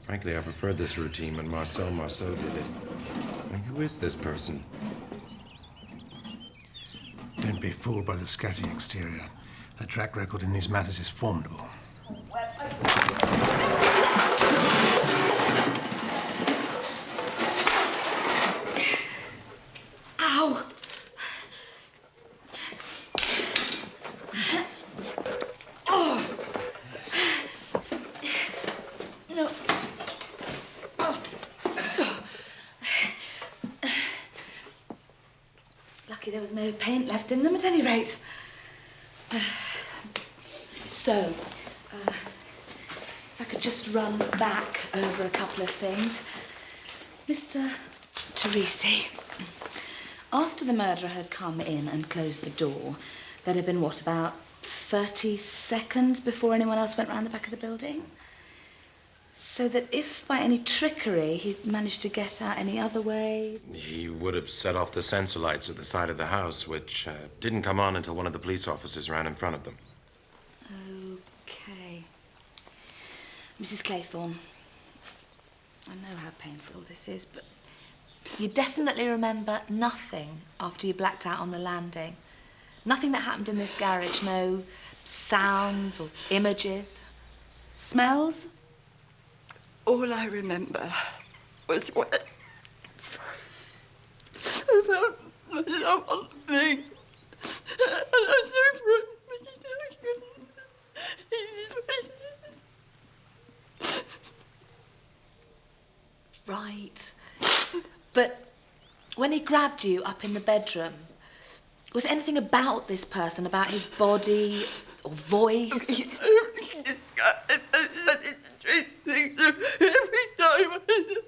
Frankly, I preferred this routine when Marceau did it. I mean, who is this person? Don't be fooled by the scatty exterior. Her track record in these matters is formidable. Ow! Oh. No. Oh. Lucky there was no paint left in them at any rate. So, if I could just run back over a couple of things. Mr. Teresi, after the murderer had come in and closed the door, there had been, what, about 30 seconds before anyone else went round the back of the building? So that if by any trickery he'd managed to get out any other way... He would have set off the sensor lights at the side of the house, which didn't come on until one of the police officers ran in front of them. Okay. Mrs. Claythorne, I know how painful this is, but you definitely remember nothing after you blacked out on the landing. Nothing that happened in this garage, no sounds or images, smells? All I remember was when I felt myself on the thing, and I was so frightened I couldn't see his faces. Right. But when he grabbed you up in the bedroom, was there anything about this person, about his body or voice? He's so disgusting. It's a strange thing. So every time I couldn't.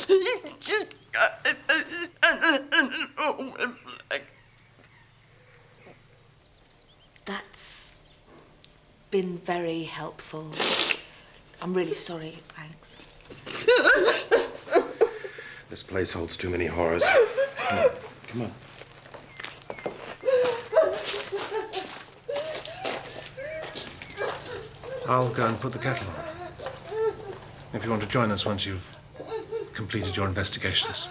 He just got it and it all went black. That's been very helpful. I'm really sorry, thanks. This place holds too many horrors. Come on, come on. I'll go and put the kettle on. If you want to join us once you've completed your investigations.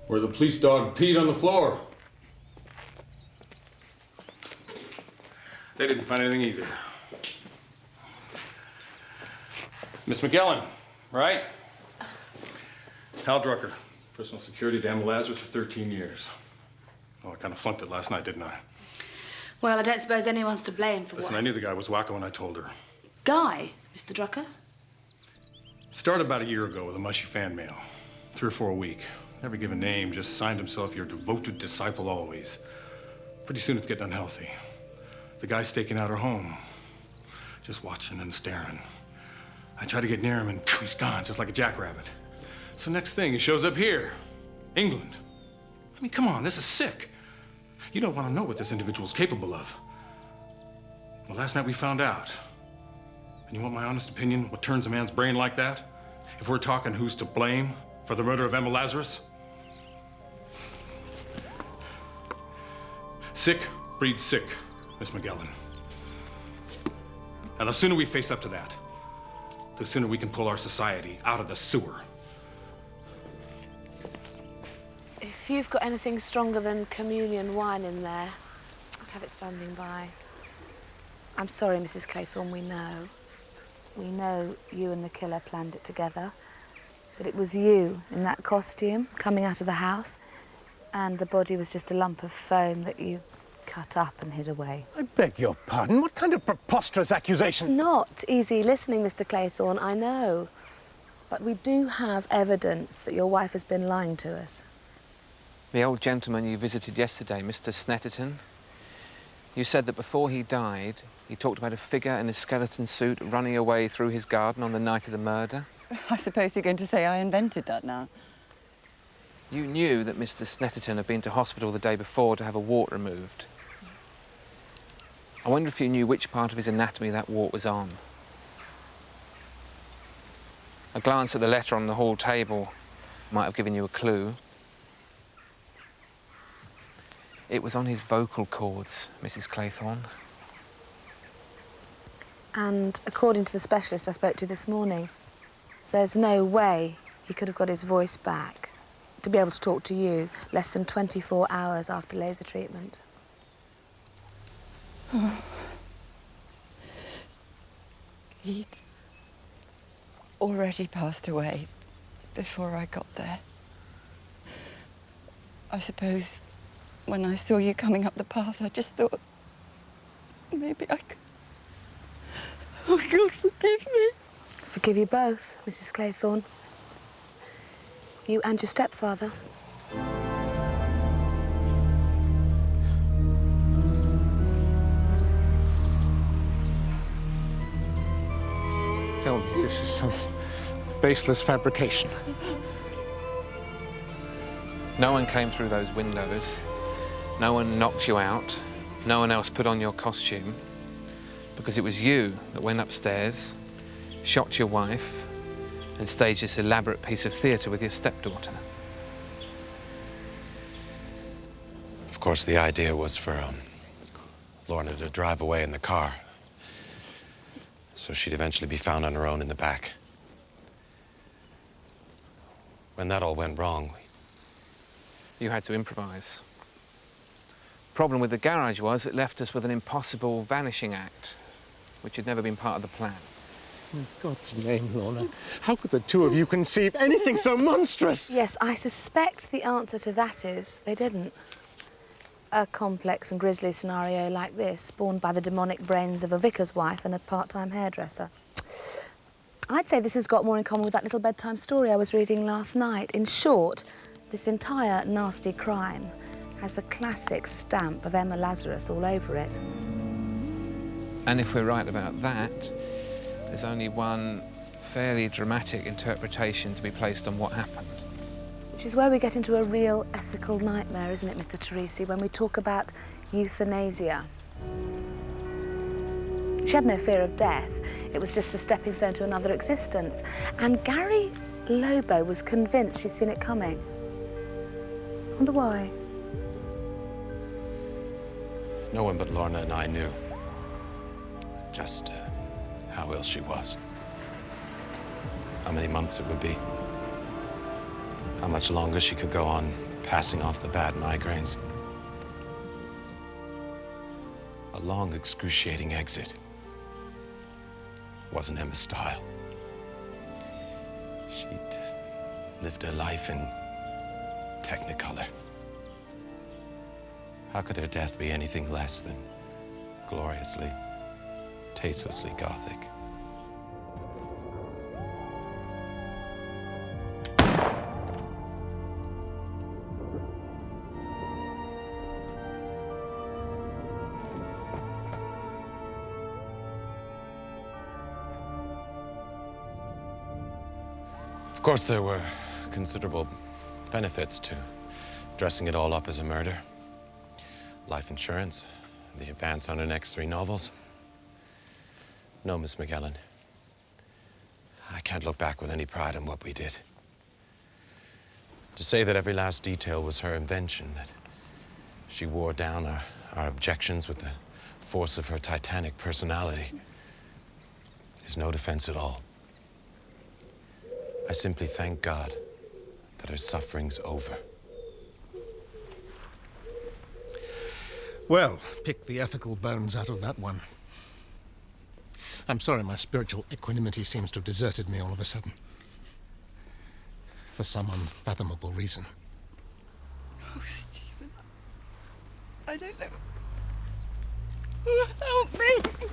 Where the police dog peed on the floor. They didn't find anything either. Miss McGillen, right? Hal Drucker, personal security to Emma Lazarus for 13 years. Oh, I kind of funked it last night, didn't I? Well, I don't suppose anyone's to blame for Listen, what... I knew the guy was wacko when I told her. Guy, Mr. Drucker? It started about a year ago with a mushy fan mail. 3 or 4 a week. Never give a name, just signed himself your devoted disciple always. Pretty soon it's getting unhealthy. The guy's staking out her home. Just watching and staring. I try to get near him and he's gone, just like a jackrabbit. So next thing, he shows up here, England. I mean, come on, this is sick. You don't want to know what this individual's capable of. Well, last night we found out. And you want my honest opinion, what turns a man's brain like that? If we're talking who's to blame for the murder of Emma Lazarus? Sick breeds sick, Miss McGillen. And the sooner we face up to that, the sooner we can pull our society out of the sewer. If you've got anything stronger than communion wine in there, I'll have it standing by. I'm sorry, Mrs. Claythorne, we know. We know you and the killer planned it together. But it was you in that costume coming out of the house, and the body was just a lump of foam that you cut up and hid away. I beg your pardon? What kind of preposterous accusation? It's not easy listening, Mr. Claythorne, I know. But we do have evidence that your wife has been lying to us. The old gentleman you visited yesterday, Mr. Snetterton, you said that before he died, he talked about a figure in a skeleton suit running away through his garden on the night of the murder. I suppose you're going to say I invented that now. You knew that Mr. Snetterton had been to hospital the day before to have a wart removed. I wonder if you knew which part of his anatomy that wart was on. A glance at the letter on the hall table might have given you a clue. It was on his vocal cords, Mrs. Claythorne. And according to the specialist I spoke to this morning, there's no way he could have got his voice back to be able to talk to you less than 24 hours after laser treatment. He'd already passed away before I got there. I suppose when I saw you coming up the path, I just thought maybe I could... Oh, God, forgive me. Forgive you both, Mrs. Claythorne. You and your stepfather. Tell me this is some baseless fabrication. No one came through those windows. No one knocked you out. No one else put on your costume. Because it was you that went upstairs, shot your wife, and staged this elaborate piece of theatre with your stepdaughter. Of course, the idea was for Lorna to drive away in the car, so she'd eventually be found on her own in the back. When that all went wrong, You had to improvise. Problem with the garage was it left us with an impossible vanishing act, which had never been part of the plan. In God's name, Lorna, how could the two of you conceive anything so monstrous? Yes, I suspect the answer to that is they didn't. A complex and grisly scenario like this, spawned by the demonic brains of a vicar's wife and a part-time hairdresser. I'd say this has got more in common with that little bedtime story I was reading last night. In short, this entire nasty crime has the classic stamp of Emma Lazarus all over it. And if we're right about that, there's only one fairly dramatic interpretation to be placed on what happened. Which is where we get into a real ethical nightmare, isn't it, Mr. Teresi, when we talk about euthanasia. She had no fear of death. It was just a stepping stone to another existence. And Gary Lobo was convinced she'd seen it coming. Wonder why? no one but Lorna and I knew just how ill she was. How many months it would be. How much longer she could go on passing off the bad migraines. A long, excruciating exit. Wasn't Emma's style. She'd lived her life in Technicolor. How could her death be anything less than gloriously, tastelessly Gothic? Of course, there were considerable benefits to dressing it all up as a murder. Life insurance, the advance on her next 3 novels. No, Miss McGillen. I can't look back with any pride on what we did. To say that every last detail was her invention, that she wore down our objections with the force of her titanic personality, is no defense at all. I simply thank God that her suffering's over. Well, pick the ethical bones out of that one. I'm sorry my spiritual equanimity seems to have deserted me all of a sudden. For some unfathomable reason. Oh, Stephen, I don't know. Help me!